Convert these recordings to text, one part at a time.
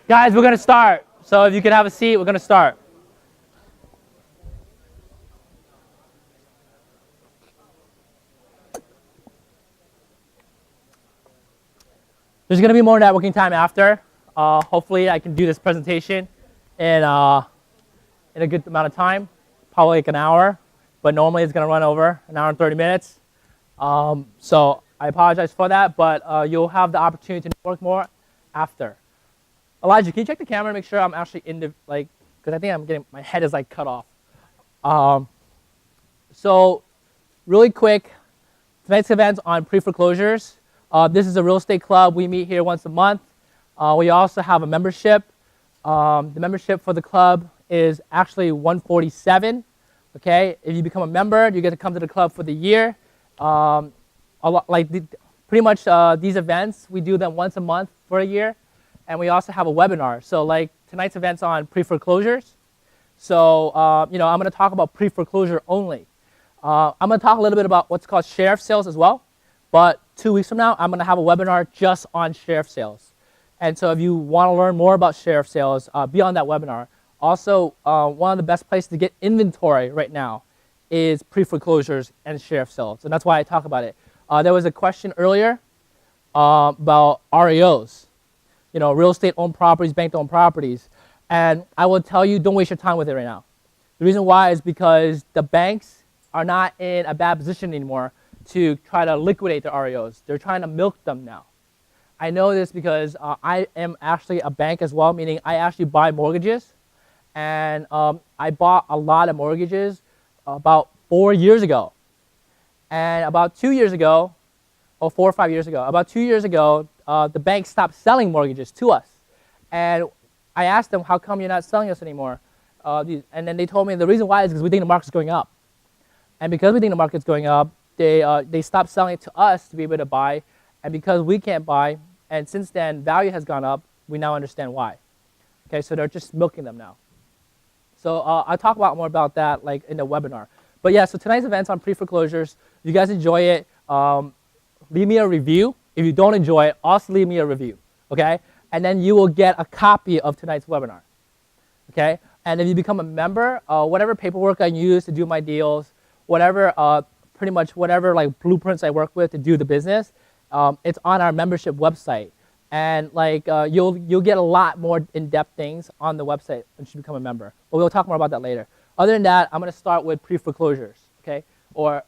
Guys, we're going to start. So if you could have a seat, we're going to start. There's going to be more networking time after. Hopefully, I can do this presentation in a good amount of time, probably like an hour. But normally, it's going to run over an hour and 30 minutes. So I apologize for that, but you'll have the opportunity to network more after. Elijah, can you check the camera and make sure I'm actually in the, because I think I'm getting, my head is like cut off. So really quick, tonight's event's on pre-foreclosures. This is a real estate club. We meet here once a month. We also have a membership. The membership for the club is actually $147. Okay, if you become a member, you get to come to the club for the year. Pretty much these events, we do them once a month for a year. And we also have a webinar. So like tonight's event's on pre-foreclosures. So, I'm going to talk about pre-foreclosure only. I'm going to talk a little bit about what's called sheriff sales as well. But 2 weeks from now, I'm going to have a webinar just on sheriff sales. And so if you want to learn more about sheriff sales, be on that webinar. Also, one of the best places to get inventory right now is pre-foreclosures and sheriff sales. And that's why I talk about it. There was a question earlier about REOs. Real estate owned properties, bank owned properties. And I will tell you, don't waste your time with it right now. The reason why is because the banks are not in a bad position anymore to try to liquidate their REOs. They're trying to milk them now. I know this because I am actually a bank as well, meaning I actually buy mortgages. And I bought a lot of mortgages about 4 years ago. And about 2 years ago, or 4 or 5 years ago, about 2 years ago, the bank stopped selling mortgages to us. And I asked them, how come you're not selling us anymore? And then they told me the reason why is because we think the market's going up. And because we think the market's going up, they stopped selling it to us to be able to buy. And because we can't buy, and since then value has gone up, we now understand why. Okay, so they're just milking them now. So I'll talk more about that in the webinar. But yeah, so tonight's event's on pre-foreclosures. If you guys enjoy it, leave me a review. If you don't enjoy it, also leave me a review, okay? And then you will get a copy of tonight's webinar, okay? And if you become a member, whatever paperwork I use to do my deals, whatever, pretty much whatever blueprints I work with to do the business, it's on our membership website. And you'll get a lot more in-depth things on the website once you become a member. But we'll talk more about that later. Other than that, I'm going to start with pre-foreclosures, okay?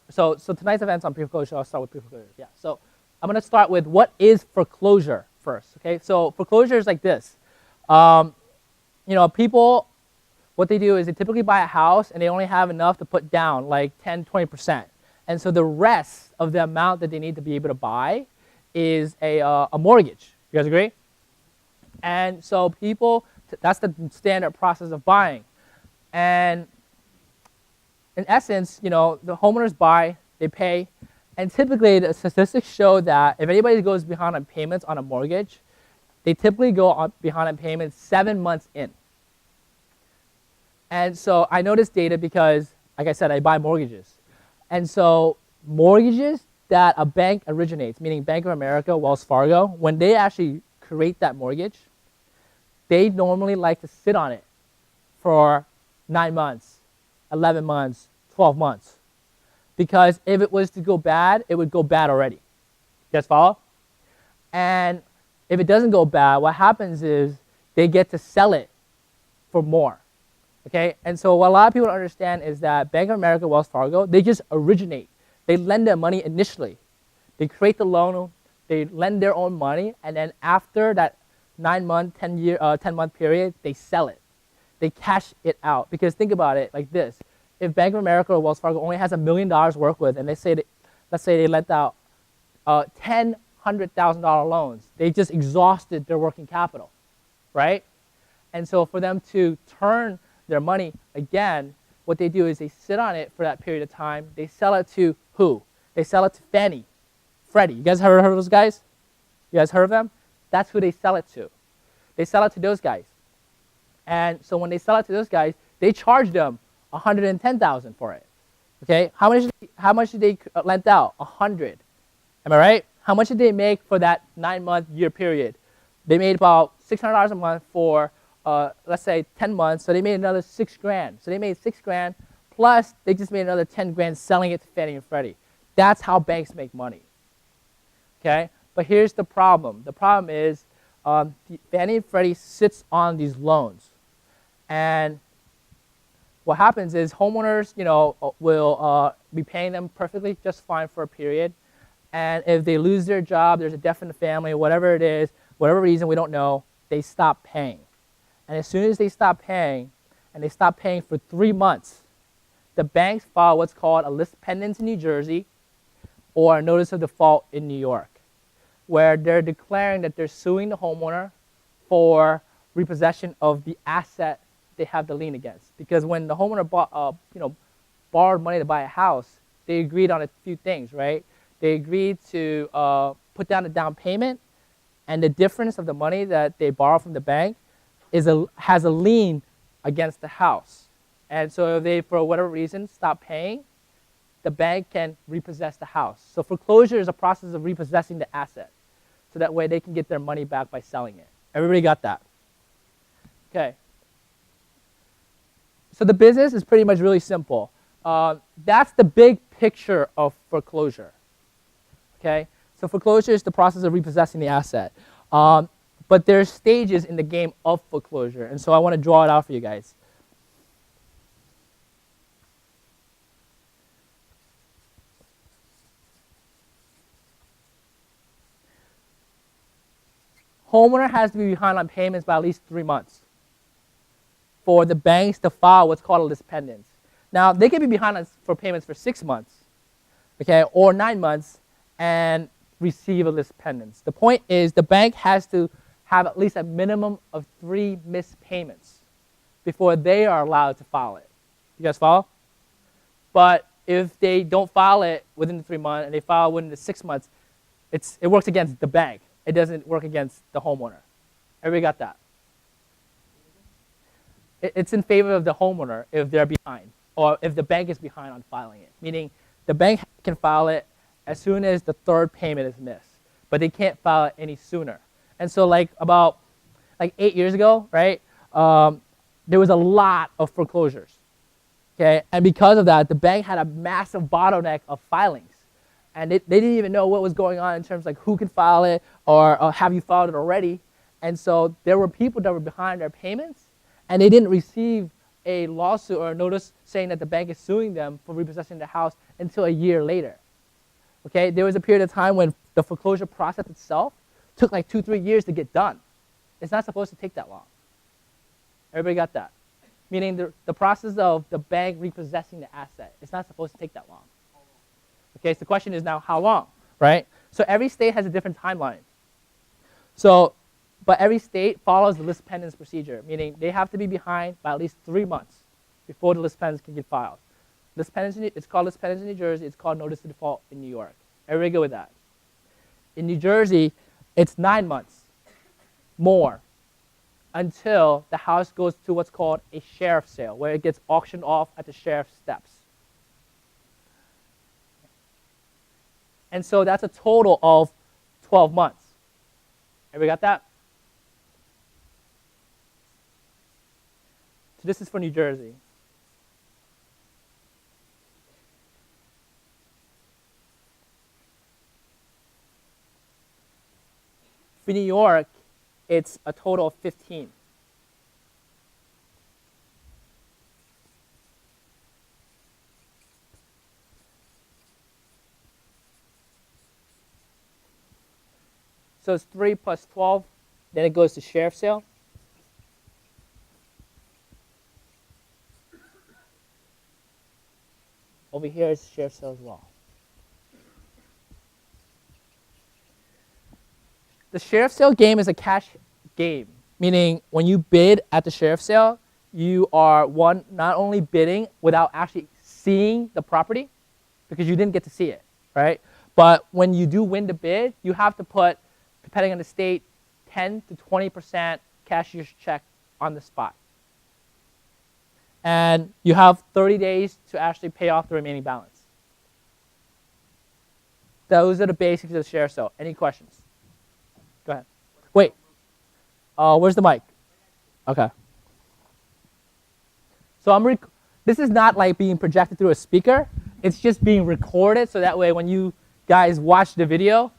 So tonight's event's on pre-foreclosure. I'll start with pre-foreclosures, yeah. So I'm going to start with what is foreclosure first, okay? So foreclosure is like this. People, what they do is they typically buy a house and they only have enough to put down 10, 20%. And so the rest of the amount that they need to be able to buy is a mortgage. You guys agree? And so people, that's the standard process of buying. And in essence, the homeowners buy, they pay, and typically the statistics show that if anybody goes behind on payments on a mortgage, they typically go behind on payments 7 months in. And so I know this data because, like I said, I buy mortgages. And so mortgages that a bank originates, meaning Bank of America, Wells Fargo, when they actually create that mortgage, they normally like to sit on it for 9 months, 11 months, 12 months. Because if it was to go bad, it would go bad already. You guys follow? And if it doesn't go bad, what happens is they get to sell it for more. Okay? And so what a lot of people don't understand is that Bank of America, Wells Fargo, they just originate. They lend their money initially. They create the loan, they lend their own money, and then after that 9-month, 10-month period, they sell it. They cash it out. Because think about it like this. If Bank of America or Wells Fargo only has $1 million to work with, and let's say they lent out 10 $100,000 loans, they just exhausted their working capital, right? And so for them to turn their money again, what they do is they sit on it for that period of time. They sell it to who? They sell it to Fannie, Freddie. You guys heard of those guys? You guys heard of them? That's who they sell it to. They sell it to those guys. And so when they sell it to those guys, they charge them $110,000 for it. Okay? How much did they lend out? 100. Am I right? How much did they make for that 9-month year period? They made about $600 a month for, let's say, 10 months. So they made another $6,000. So they made $6,000 plus they just made another $10,000 selling it to Fannie and Freddie. That's how banks make money. Okay, but here's the problem. The problem is Fannie and Freddie sits on these loans, and what happens is homeowners, will be paying them perfectly just fine for a period, and if they lose their job, there's a death in the family, whatever it is, whatever reason we don't know, they stop paying. And as soon as they stop paying, and they stop paying for 3 months, the banks file what's called a lis pendens in New Jersey or a notice of default in New York, where they're declaring that they're suing the homeowner for repossession of the asset they have the lien against. Because when the homeowner borrowed money to buy a house, they agreed on a few things, right? They agreed to put down a down payment, and the difference of the money that they borrow from the bank has a lien against the house. And so if they, for whatever reason, stop paying, the bank can repossess the house. So foreclosure is a process of repossessing the asset. So that way they can get their money back by selling it. Everybody got that? Okay. So the business is pretty much really simple. That's the big picture of foreclosure. Okay. So foreclosure is the process of repossessing the asset. But there's stages in the game of foreclosure. And so I want to draw it out for you guys. Homeowner has to be behind on payments by at least 3 months for the banks to file what's called a lis pendens. Now, they can be behind for payments for 6 months, okay, or 9 months and receive a lis pendens. The point is the bank has to have at least a minimum of 3 missed payments before they are allowed to file it. You guys follow? But if they don't file it within the 3 months and they file within the 6 months, it works against the bank. It doesn't work against the homeowner. Everybody got that? It's in favor of the homeowner if they're behind, or if the bank is behind on filing it. Meaning the bank can file it as soon as the 3rd payment is missed, but they can't file it any sooner. And so about 8 years ago, right, there was a lot of foreclosures. Okay, and because of that, the bank had a massive bottleneck of filings. And they didn't even know what was going on in terms of who can file it or have you filed it already. And so there were people that were behind their payments, and they didn't receive a lawsuit or a notice saying that the bank is suing them for repossessing the house until a year later. Okay, there was a period of time when the foreclosure process itself took 2-3 years to get done. It's not supposed to take that long. Everybody got that? Meaning the process of the bank repossessing the asset, it's not supposed to take that long. Okay, so the question is now how long, right? So every state has a different timeline. But every state follows the lis pendens procedure, meaning they have to be behind by at least 3 months before the lis pendens can get filed. It's called lis pendens in New Jersey. It's called notice of default in New York. Everybody good with that? In New Jersey, it's 9 months more until the house goes to what's called a sheriff's sale, where it gets auctioned off at the sheriff's steps. And so that's a total of 12 months. Everybody got that? So this is for New Jersey. For New York, it's a total of 15. So it's 3 plus 12, then it goes to sheriff's sale. Over here is sheriff's sale as well. The sheriff's sale game is a cash game, meaning when you bid at the sheriff's sale, you are not only bidding without actually seeing the property, because you didn't get to see it, right? But when you do win the bid, you have to put, depending on the state, 10 to 20% cashier's check on the spot. And you have 30 days to actually pay off the remaining balance. Those are the basics of the sheriff's sale. Any questions? Go ahead. Wait. Where's the mic? Okay. So this is not like being projected through a speaker. It's just being recorded, so that way when you guys watch the video,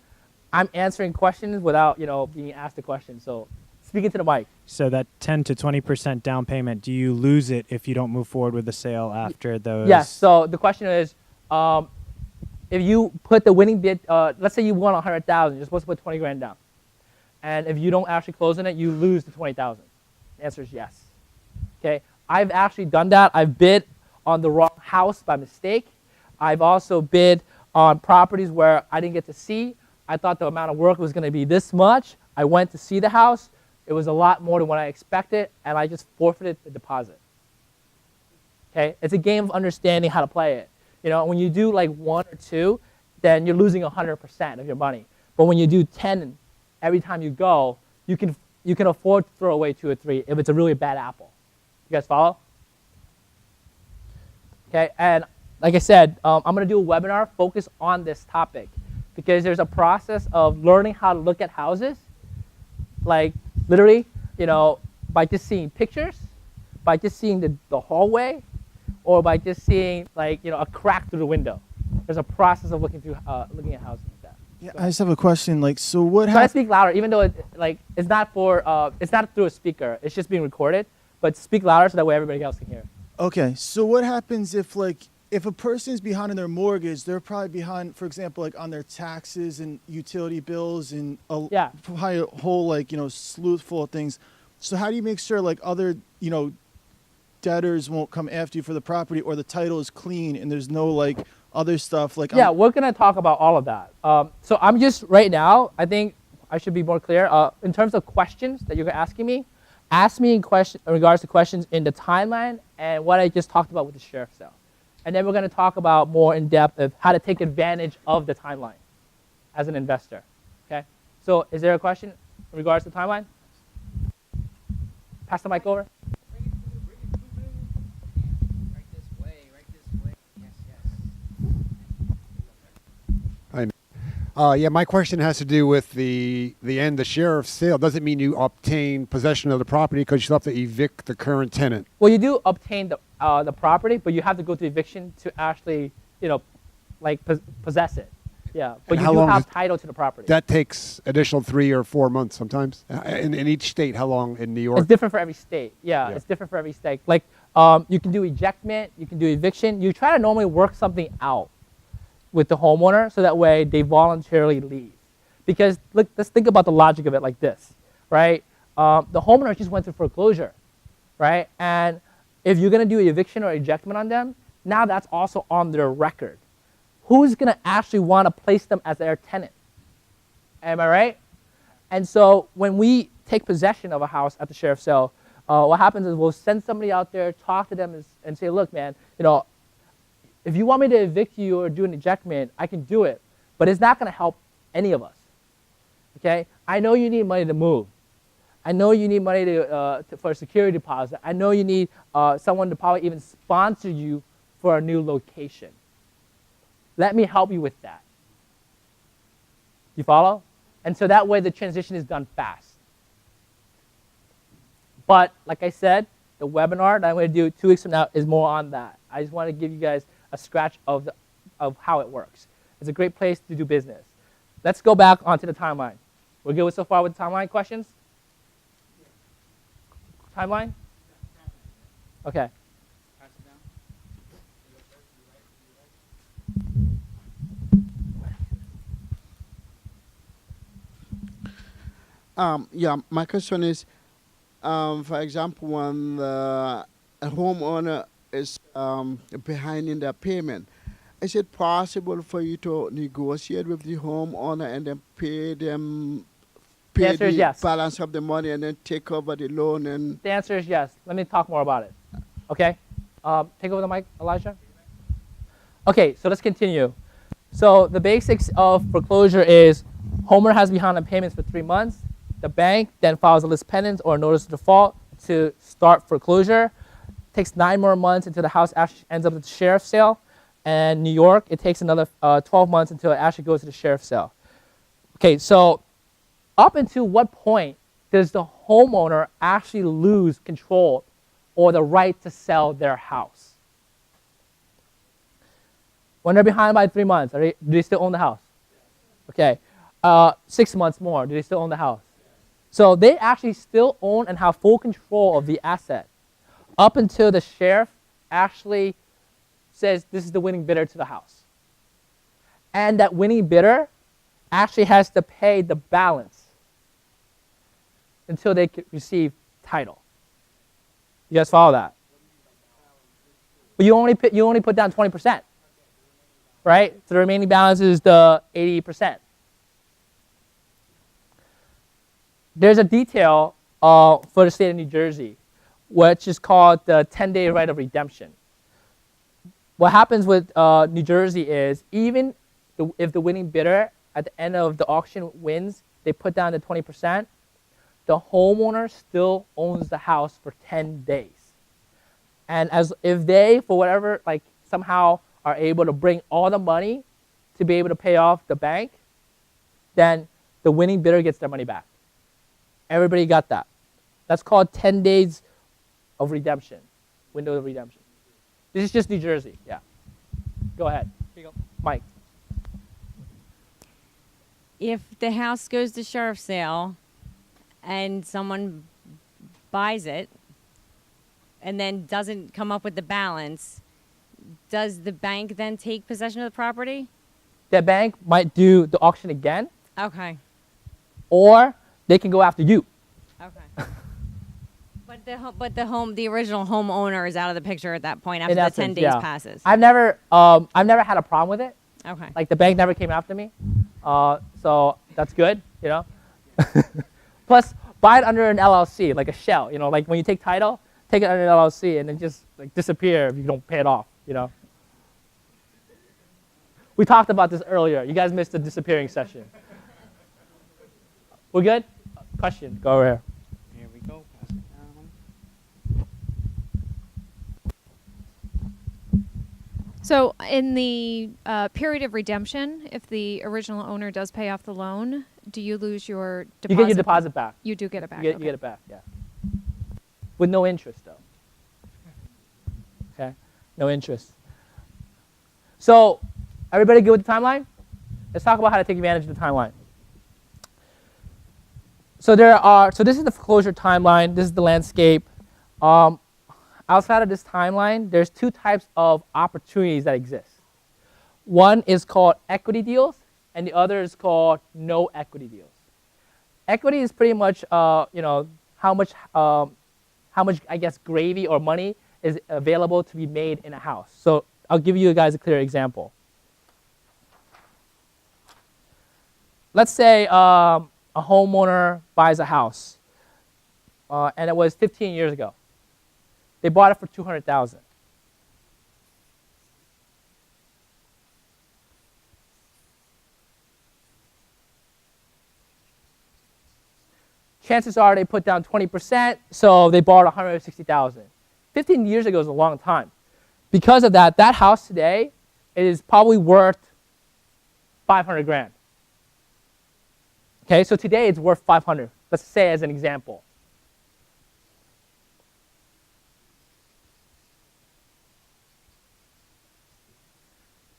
I'm answering questions without being asked a question. So speaking to the mic. So that 10 to 20% down payment, do you lose it if you don't move forward with the sale after those? Yes. So the question is, if you put the winning bid, let's say you won 100,000, you're supposed to put 20 grand down, and if you don't actually close on it, you lose the 20,000. The answer is yes. Okay. I've actually done that. I've bid on the wrong house by mistake. I've also bid on properties where I didn't get to see. I thought the amount of work was going to be this much. I went to see the house. It was a lot more than what I expected, and I just forfeited the deposit. Okay? It's a game of understanding how to play it. When you do like 1 or 2, then you're losing 100% of your money. But when you do 10 every time you go, you can afford to throw away 2 or 3 if it's a really bad apple. You guys follow? Okay, and like I said, I'm going to do a webinar focused on this topic because there's a process of learning how to look at houses, like literally, by just seeing pictures, by just seeing the hallway, or by just seeing a crack through the window. There's a process of looking at houses like that. Yeah, I just have a question. So what Try to speak louder, even though it's not through a speaker. It's just being recorded. But speak louder so that way everybody else can hear. Okay, so what happens if a person's behind on their mortgage, they're probably behind, for example, on their taxes and utility bills and probably a whole slew full of things. So how do you make sure other debtors won't come after you for the property, or the title is clean and there's no other stuff Yeah, we're gonna talk about all of that. So I'm just right now, I think I should be more clear in terms of questions that you're asking me. Ask me in regards to questions in the timeline and what I just talked about with the sheriff's sale. And then we're going to talk about more in depth of how to take advantage of the timeline as an investor. Okay? So is there a question in regards to the timeline? Pass the mic over. Right this way. Yes. Yeah, my question has to do with the sheriff's sale. Doesn't mean you obtain possession of the property because you still have to evict the current tenant. Well, you do obtain the property, but you have to go to eviction to actually, possess it. Yeah, but you do have title to the property. That takes additional 3 or 4 months sometimes. In each state, how long in New York? It's different for every state. Yeah, it's different for every state. You can do ejectment, you can do eviction. You try to normally work something out with the homeowner so that way they voluntarily leave. Because let's think about the logic of it like this, right? The homeowner just went through foreclosure, right? And if you're gonna do an eviction or ejectment on them, now that's also on their record. Who's gonna actually wanna place them as their tenant? Am I right? And so when we take possession of a house at the sheriff's sale, what happens is we'll send somebody out there, talk to them and say, look, man, if you want me to evict you or do an ejectment, I can do it, but it's not going to help any of us. Okay? I know you need money to move. I know you need money for a security deposit. I know you need someone to probably even sponsor you for a new location. Let me help you with that. You follow? And so that way the transition is done fast. But like I said, the webinar that I'm going to do 2 weeks from now is more on that. I just want to give you guys a scratch of how it works. It's a great place to do business. Let's go back onto the timeline. We're good so far with the timeline questions? Timeline? Okay. Yeah, my question is, for example, when a homeowner is behind in their payment, is it possible for you to negotiate with the homeowner and then pay the Yes. balance of the money and then take over the loan? And The answer is yes. Let me talk more about it. Okay? Take over the mic, Elijah. Okay, so let's continue. So the basics of foreclosure is homeowner has behind on payments for 3 months. The bank then files a list pendants or a notice of default to start foreclosure. It takes 9 more months until the house actually ends up at the sheriff's sale. And New York, it takes another 12 months until it actually goes to the sheriff's sale. Okay, so up until what point does the homeowner actually lose control or the right to sell their house? When they're behind by 3 months, do they still own the house? Okay. 6 months more, do they still own the house? So they actually still own and have full control of the asset up until the sheriff actually says this is the winning bidder to the house. And that winning bidder actually has to pay the balance until they can receive title. You guys follow that? But you only put down 20%, right? So the remaining balance is the 80%. There's a detail for the state of New Jersey, which is called the 10-day right of redemption. What happens with New Jersey is even if the winning bidder at the end of the auction wins, they put down the 20%, the homeowner still owns the house for 10 days. And if they, for whatever, like somehow are able to bring all the money to be able to pay off the bank, then the winning bidder gets their money back. Everybody got that. That's called 10 days of redemption, window of redemption. This is just New Jersey, yeah. Go ahead. Here you go. Mike. If the house goes to sheriff's sale and someone buys it and then doesn't come up with the balance, does the bank then take possession of the property? The bank might do the auction again, Okay. or they can go after you. Okay. But the original homeowner is out of the picture at that point after In the essence, 10 days yeah. passes. I've never had a problem with it. Okay. Like the bank never came after me, so that's good, you know. Plus, buy it under an LLC, like a shell, you know, like when you take title, take it under an LLC and then just like disappear if you don't pay it off, you know. We talked about this earlier. You guys missed the disappearing session. We're good? Question, go over here. Here we go. Pass it down. So in the period of redemption, if the original owner does pay off the loan, do you lose your deposit? You get your deposit back. You do get it back. You get it back, yeah. With no interest, though. Okay, no interest. So, everybody good with the timeline? Let's talk about how to take advantage of the timeline. So this is the foreclosure timeline. This is the landscape. Outside of this timeline, there's two types of opportunities that exist. One is called equity deals, and the other is called no equity deals. Equity is pretty much, you know, how much I guess gravy or money is available to be made in a house. So I'll give you guys a clear example. Let's say a homeowner buys a house, and it was 15 years ago. They bought it for $200,000. Chances are they put down 20%, so they borrowed $160,000. 15 years ago is a long time. Because of that, that house today is probably worth 500 grand. Okay, so today it's worth 500. Let's say as an example.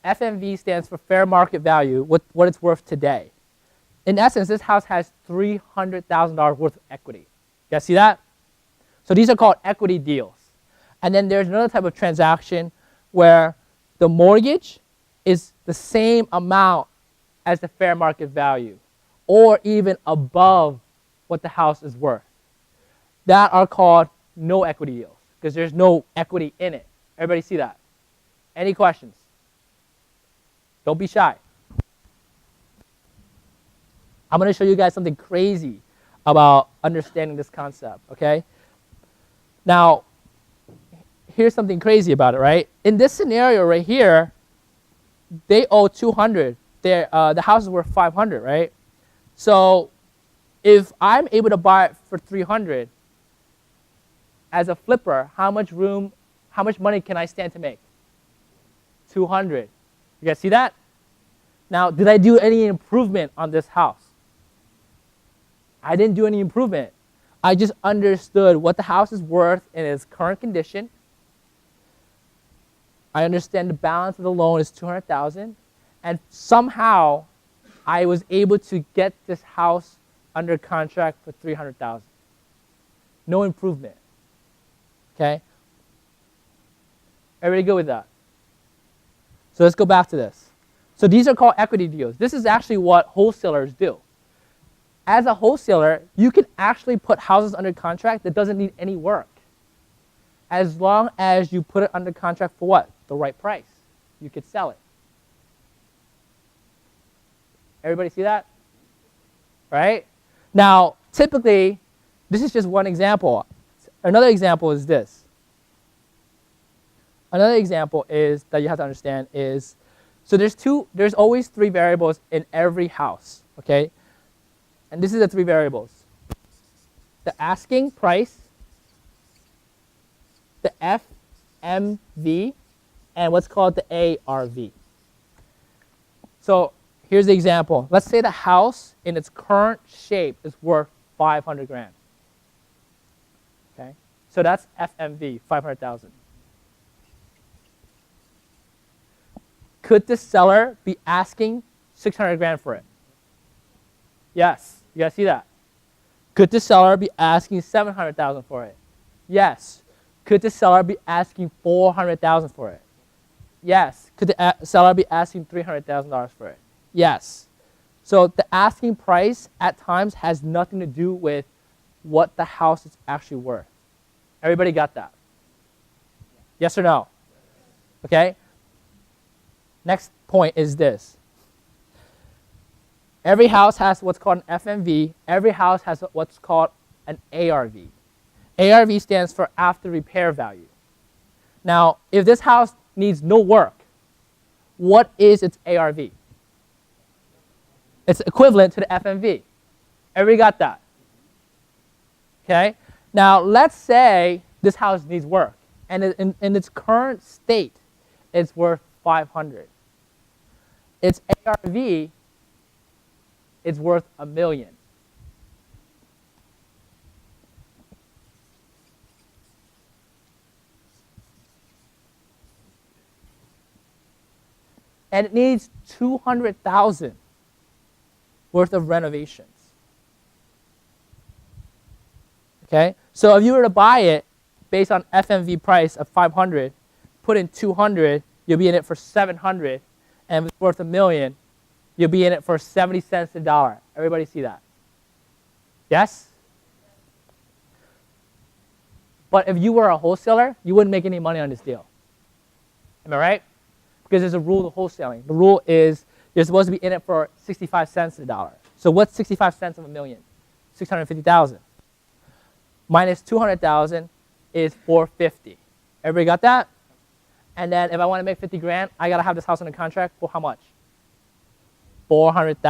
FMV stands for fair market value, what it's worth today. In essence, this house has $300,000 worth of equity. You guys see that? So these are called equity deals. And then there's another type of transaction where the mortgage is the same amount as the fair market value, or even above what the house is worth. That are called no equity deals, because there's no equity in it. Everybody see that? Any questions? Don't be shy. I'm going to show you guys something crazy about understanding this concept, okay? Now, here's something crazy about it, right? In this scenario right here, they owe 200. The house is worth 500, right? So if I'm able to buy it for 300, as a flipper, how much money can I stand to make? 200. You guys see that? Now, did I do any improvement on this house? I didn't do any improvement. I just understood what the house is worth in its current condition. I understand the balance of the loan is $200,000, and somehow I was able to get this house under contract for $300,000. No improvement. Okay? Everybody good with that? So let's go back to this. So these are called equity deals. This is actually what wholesalers do. As a wholesaler, you can actually put houses under contract that doesn't need any work. As long as you put it under contract for what? The right price. You could sell it. Everybody see that? Right? Now, typically, this is just one example. Another example is this. Another example is that you have to understand is, so there's always 3 variables in every house, okay? And this is the 3 variables. The asking price, the FMV, and what's called the ARV. So here's the example. Let's say the house in its current shape is worth 500 grand. Okay? So that's FMV, 500,000. Could the seller be asking 600 grand for it? Yes. You guys see that? Could the seller be asking 700,000 for it? Yes. Could the seller be asking 400,000 for it? Yes. Could the seller be asking $300,000 for it? Yes. So the asking price at times has nothing to do with what the house is actually worth. Everybody got that? Yes or no? Okay? Next point is this. Every house has what's called an FMV. Every house has what's called an ARV. ARV stands for after repair value. Now, if this house needs no work, what is its ARV? It's equivalent to the FMV. Everybody got that? Okay? Now, let's say this house needs work, and in its current state, it's worth 500. Its ARV is worth $1 million. And it needs $200,000 worth of renovations. Okay? So if you were to buy it based on FMV price of 500, put in 200, you'll be in it for 700, and if it's worth $1 million, you'll be in it for 70 cents a dollar. Everybody see that? Yes? But if you were a wholesaler, you wouldn't make any money on this deal. Am I right? Because there's a rule of wholesaling. The rule is you're supposed to be in it for 65 cents a dollar. So what's 65 cents of $1 million? 650,000. Minus 200,000 is 450. Everybody got that? And then if I want to make 50 grand, I got to have this house under contract for how much? 400,000.